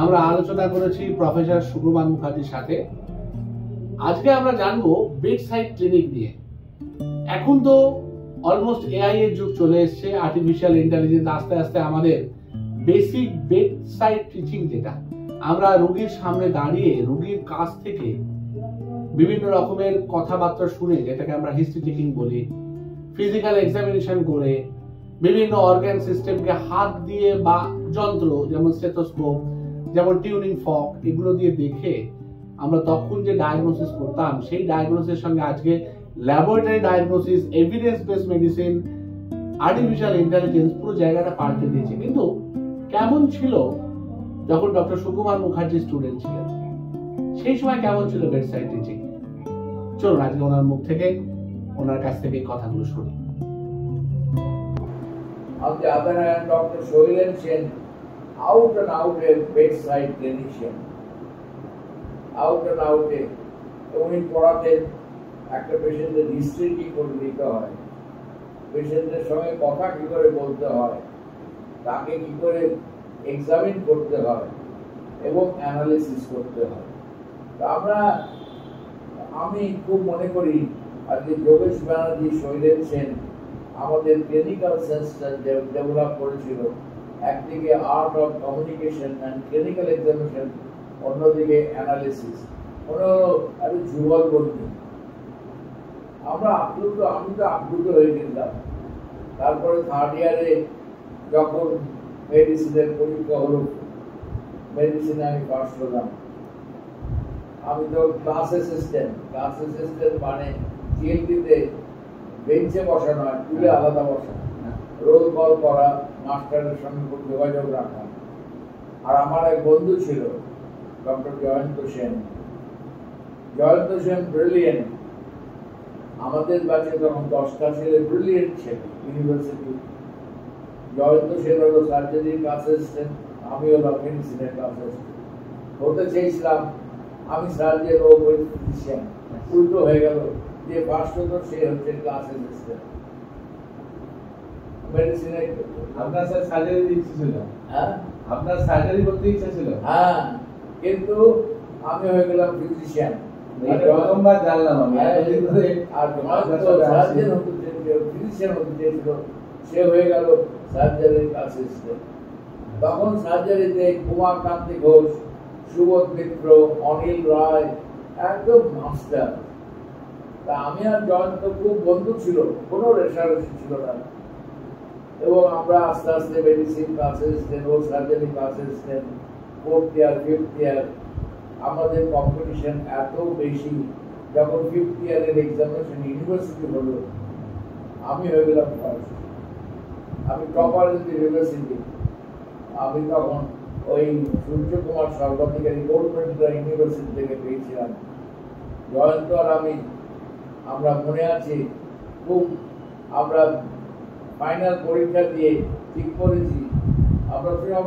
আমরা আলোচনা করেছি প্রফেসর সুকুমার মুখার্জির সাথে। আজকে আমরা জানবো বেড সাইড ক্লিনিক নিয়ে। এখন তো অলমোস্ট এআই এর যুগ চলে এসেছে, আর্টিফিশিয়াল ইন্টেলিজেন্স আস্তে আস্তে আমাদের বেসিক বেড সাইড টিচিং, যেটা আমরা রোগীর সামনে দাঁড়িয়ে রোগীর কাছ থেকে বিভিন্ন রকমের কথাবার্তা শুনে, যেটাকে আমরা হিস্ট্রি টেকিং বলি, ফিজিক্যাল এক্সামিনেশন করে বিভিন্ন অর্গান সিস্টেমকে হাত দিয়ে বা যন্ত্র যেমন স্টেথোস্কোপ, যেমন টিউনিং ফর্ক, এগুলো দিয়ে দেখে আমরা তখন যে ডায়াগনোসিস করতাম, সেই ডায়াগনোসিসের সঙ্গে আজকে laboratory diagnosis, evidence based medicine, artificial intelligence পুরো জায়গাটা পাল্টে দিয়েছে। কিন্তু কেমন ছিল যখন ডক্টর সুকুমার মুখার্জি স্টুডেন্ট ছিলেন? সেই সময় কেমন ছিল বেড সাইড টিচিং? চলুন আজকে ওনার মুখ থেকে, ওনার কাছ থেকে কথাগুলো শুনি। On the other hand, Dr. Soilen Sen, out and out a bedside clinician, out and out a উনি পড়াতেন একটা পেশেন্টের হিস্ট্রি কি করে দিতে হয়, পেশেন্টের সঙ্গে কথা কি করে বলতে হয়, তাকে কি করে এক্সামিন করতে হয় এবং অ্যানালিসিস করতে হয়। আমি খুব মনে করি আজকে যোগেশ ব্যানার্জি, শৈলেন সেন আমাদের ক্লিনিক্যাল সেন্সটা ডেভেলপ করেছিল। একদিকে art of communication and clinical examination, অন্যদিকে অ্যানালিসিস। আমি যুগল বলছি, আমি তো আপ্লুত হয়ে গেলাম। তারপরে থার্ড ইয়ারে যখন মেডিসিনের পরীক্ষা হলো, মেডিসিনে আমি পাস করলাম। আমি তো ক্লাস অ্যাসিস্ট্যান্ট মানে জিএলপিতে বেঞ্চে বসা নয়, টুলে আলাদা বসা, রোল কল করা, মাস্টারের সঙ্গে যোগাযোগ রাখা। আর আমার এক বন্ধু ছিল ডক্টর জয়ন্ত সেন। ব্রিলিয়েন্ট। আমাদের ব্যাচে তখন 10টা ছেলে ব্রিলিয়েন্ট ছিল ইউনিভার্সিটি। জয়ন্ত সেন হলো সার্জারির ক্লাস অ্যাসিস্ট্যান্ট, আমি হলাম মেডিসিনের ক্লাস অ্যাসিস্ট্যান্ট। হতে চেয়েছিলাম আমি সার্জন ও ফিজিশিয়ান, উল্টো হয়ে গেল। যে পাস হতো সে হচ্ছে ক্লাস অ্যাসিস্ট্যান্ট মেডিসিনে। আপনার স্যার সার্জারি ইচ্ছা ছিল? হ্যাঁ, আপনার সার্জারি করতে ইচ্ছা ছিল? হ্যাঁ, কিন্তু আমি হয়ে গেলাম ফিজিশিয়ান। প্রথমবার জানলাম আমি। আর সার্জন হতে ফিজিশিয়ান হতে চেয়েছিল, সে হয়ে গেল সার্জারির ক্লাস অ্যাসিস্ট্যান্ট। তখন সার্জারিতে কুমার কান্তি ঘোষ, সুবোধ মিত্র, অনিল রায় একদম মাস্টার। তা আমি আর জয়ন্ত খুব বন্ধু ছিল, কোনো রেশারেশি ছিল না। এবং আমরা আস্তে আস্তে মেডিসিন ক্লাস অ্যাসিস্ট্যান্ট ও সার্জারি ক্লাস অ্যাসিস্ট্যান্ট, 4th ইয়ার 5th ইয়ার আমাদের কম্পিটিশন এত বেশি। যখন 5th ইয়ারের এক্সামিনেশন ইউনিভার্সিটি হলো, আমি হয়ে গেলাম ফার্স্ট। আমি টপার ইন দি ইউনিভার্সিটি। আমি তখন ওই Surya Kumar Sarbadhikari gold medal university থেকে পেয়েছিলাম। জয়ন্ত আর আমরা মনে আছে খুব, আমরা ফাইনাল পরীক্ষা দিয়ে ঠিক করেছি, আমরা সব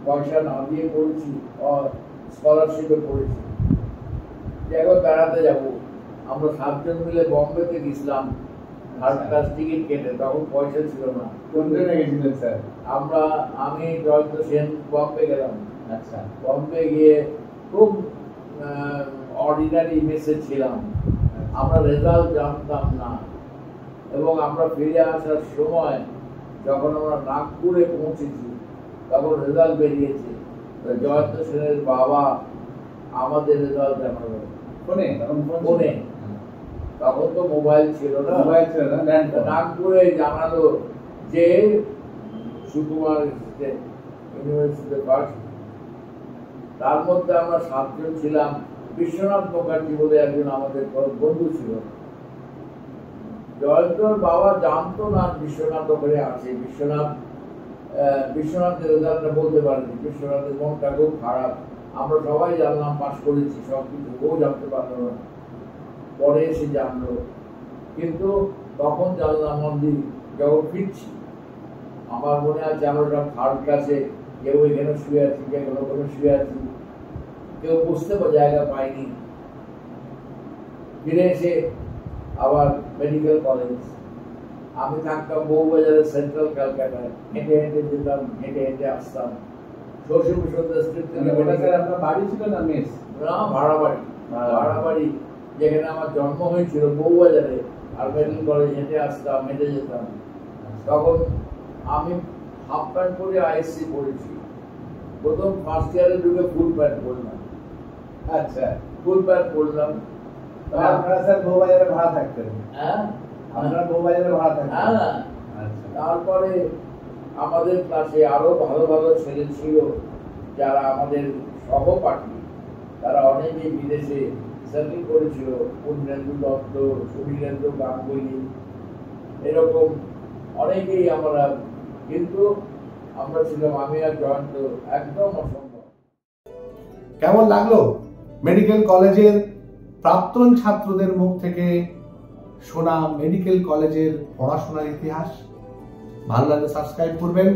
পয়সা না দিয়ে পড়েছি, স্কলারশিপে পড়েছি যে একবার বেড়াতে যাব। আমরা 7 জন মিলে বম্বেতে গেছিলাম, থার্ড ক্লাস টিকিট কেটে। তখন পয়সা ছিল না। কোন ট্রেনে গেছিলেন স্যার? আমি জয়ন্ত সেন বম্বে গেলাম। আচ্ছা। বম্বে গিয়ে খুব অর্ডিনারি মেসে ছিলাম, আমরা রেজাল্ট জানতাম না। এবং আমরা ফিরে আসার সময় যখন আমরা নাগপুরে পৌঁছেছি, তখন রেজাল্ট বেরিয়েছে। জয়ন্ত সেনের বাবা আমাদের রেজাল্ট জানালো ফোনে। তখন তো মোবাইল ছিল না, নাগপুরে জানালো যে সুকুমার ইউনিভার্সিটি ফার্স্ট। তার মধ্যে আমরা 7 জন ছিলাম। বিশ্বনাথ মুখার্জি বলে একজন আমাদের বন্ধু ছিল। জয়ন্তর বাবা জানতো না বিশ্বনাথ ওখানে আছে। বিশ্বনাথের রেজাল্টটা বলতে পারেনি। বিশ্বনাথের মনটা খুব খারাপ। আমরা সবাই জানলাম পাস করেছি সবকিছু, ও জানতে পারলো না, পরে এসে জানলো। কিন্তু তখন জানলাম মন্দির যখন ফিরছি, আমার মনে আছে আমরা সব থার্ড ক্লাসে, কেউ এখানে শুয়ে আছি, কেউ ওখানে শুয়ে আছি, কেউ বুঝতে জায়গা পায়নি। ফিরে এসে আবার মেডিকেল কলেজ। আমি থাকতাম বউবাজারের সেন্ট্রাল ক্যালকাটায়, হেঁটে হেঁটে যেতাম, হেঁটে হেঁটে আসতাম। শ্বশুর মিশন ডিস্ট্রিক্ট থেকে ওটা স্যার আপনার বাড়ি ছিল না মেস? না, ভাড়া বাড়ি। ভাড়া বাড়ি যেখানে আমার জন্ম হয়েছিল বউবাজারে, আর মেডিকেল কলেজ হেঁটে আসতাম, হেঁটে যেতাম। তখন আমি হাফ প্যান্ট পরে আইএসসি পড়েছি। প্রথম ফার্স্ট ইয়ারে ঢুকে ফুল প্যান্ট পরলাম। আচ্ছা, ফুল প্যান্ট পরলাম। আপনারা স্যার বউবাজারে ভাড়া থাকতেন? হ্যাঁ, আপনারা বউবাজারে ভাড়া থাকতেন? হ্যাঁ। আচ্ছা। তারপরে আমাদের ক্লাসে আরো ভালো ভালো ছেলে ছিল যারা আমাদের সহপাঠী, তারা অনেকেই বিদেশে সেটেল করেছিল। পূর্ণেন্দু দত্ত, সুনীলেন্দু গাঙ্গুলি, এরকম অনেকেই আমরা, কিন্তু আমরা ছিলাম, আমি আর জয়ন্ত, একদম অসম্ভব। কেমন লাগলো মেডিকেল কলেজের প্রাক্তন ছাত্রদের মুখ থেকে শোনা মেডিকেল কলেজের পড়াশোনার ইতিহাস? ভালো লাগলে সাবস্ক্রাইব করবেন,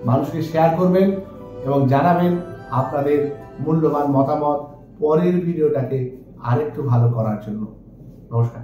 মানুষকে শেয়ার করবেন এবং জানাবেন আপনাদের মূল্যবান মতামত পরের ভিডিওটাকে আরেকটু ভালো করার জন্য। নমস্কার।